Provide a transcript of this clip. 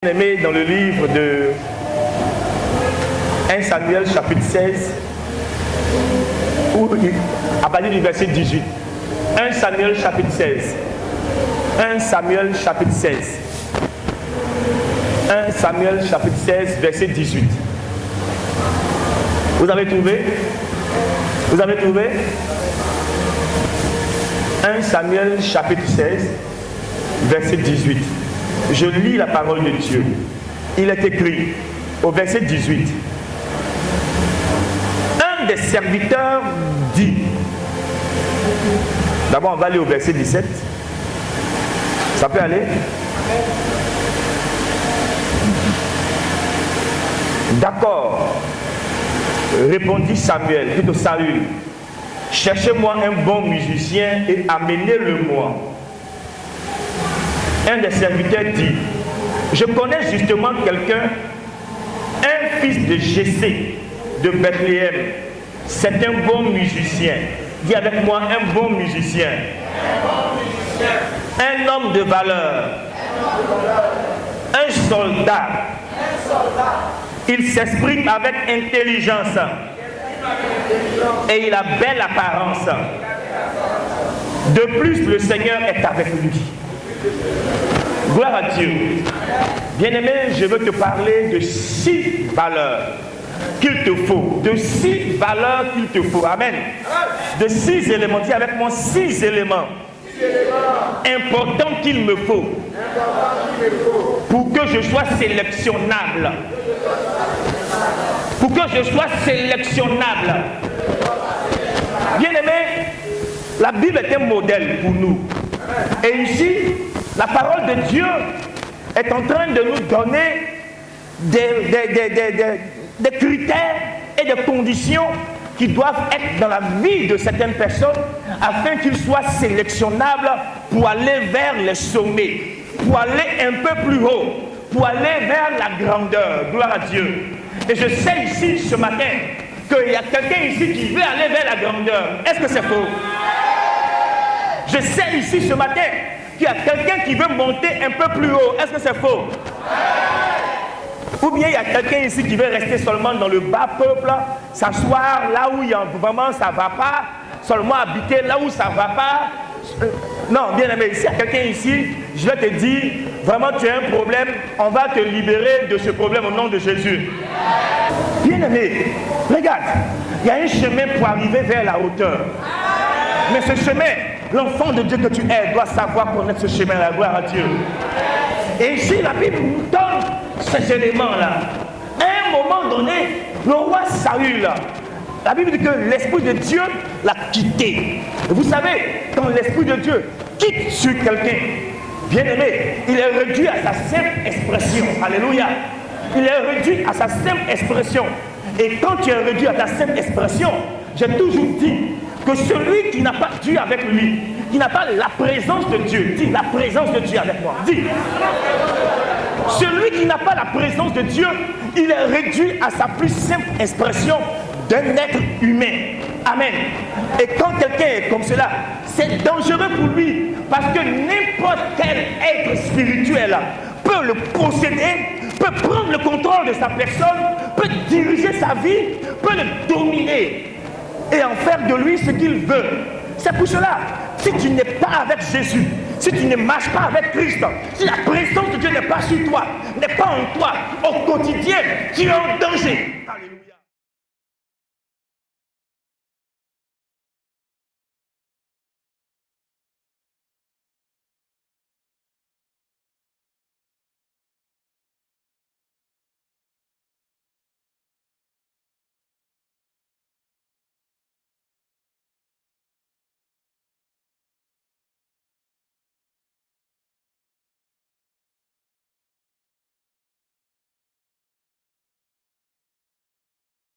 Aimé dans le livre de 1 Samuel chapitre 16, à partir du verset 18. 1 Samuel chapitre 16. 1 Samuel chapitre 16. 1 Samuel chapitre 16, verset 18. Vous avez trouvé? Vous avez trouvé? 1 Samuel chapitre 16, verset 18. Je lis la parole de Dieu. Il est écrit au verset 18. Un des serviteurs dit. D'abord, on va aller au verset 17. Ça peut aller? D'accord, répondit Samuel, plutôt Saül. Cherchez-moi un bon musicien et amenez-le-moi. Un des serviteurs dit, je connais justement quelqu'un, un fils de Jessé de Bethléem. C'est un bon musicien. Dis avec moi, un bon musicien. Un homme de valeur. Un soldat. Il s'exprime avec intelligence. Et il a belle apparence. De plus, le Seigneur est avec lui. Gloire à Dieu. Bien-aimé, je veux te parler de 6 valeurs qu'il te faut. De 6 valeurs qu'il te faut. Amen. De 6 éléments. Dis avec moi 6 éléments importants qu'il me faut pour que je sois sélectionnable. Pour que je sois sélectionnable. Bien-aimé, la Bible est un modèle pour nous. Et ici, la parole de Dieu est en train de nous donner des critères et des conditions qui doivent être dans la vie de certaines personnes afin qu'ils soient sélectionnables pour aller vers les sommets, pour aller un peu plus haut, pour aller vers la grandeur. Gloire à Dieu. Et je sais ici ce matin qu'il y a quelqu'un ici qui veut aller vers la grandeur. Est-ce que c'est faux? Je sais ici ce matin qu'il y a quelqu'un qui veut monter un peu plus haut. Est-ce que c'est faux? Ou bien il y a quelqu'un ici qui veut rester seulement dans le bas peuple, s'asseoir là où il y a vraiment ça ne va pas, seulement habiter là où ça ne va pas. Non, bien aimé, s'il y a quelqu'un ici, je vais te dire, vraiment tu as un problème, on va te libérer de ce problème au nom de Jésus. Bien aimé, regarde, il y a un chemin pour arriver vers la hauteur. Mais ce chemin, l'enfant de Dieu que tu es doit savoir connaître ce chemin-là. Gloire à Dieu. Et ici, la Bible nous donne ces éléments-là. À un moment donné, le roi Saül, la Bible dit que l'Esprit de Dieu l'a quitté. Et vous savez, quand l'Esprit de Dieu quitte sur quelqu'un, bien aimé, il est réduit à sa simple expression. Alléluia. Il est réduit à sa simple expression. Et quand tu es réduit à ta simple expression, j'ai toujours dit que celui qui n'a pas Dieu avec lui, qui n'a pas la présence de Dieu, dis la présence de Dieu avec moi, dis. Celui qui n'a pas la présence de Dieu, il est réduit à sa plus simple expression d'un être humain. Amen. Et quand quelqu'un est comme cela, c'est dangereux pour lui, parce que n'importe quel être spirituel peut le posséder, peut prendre le contrôle de sa personne, peut diriger sa vie, peut le dominer et en faire de lui ce qu'il veut. C'est pour cela, si tu n'es pas avec Jésus, si tu ne marches pas avec Christ, si la présence de Dieu n'est pas sur toi, n'est pas en toi, au quotidien, tu es en danger. Alléluia.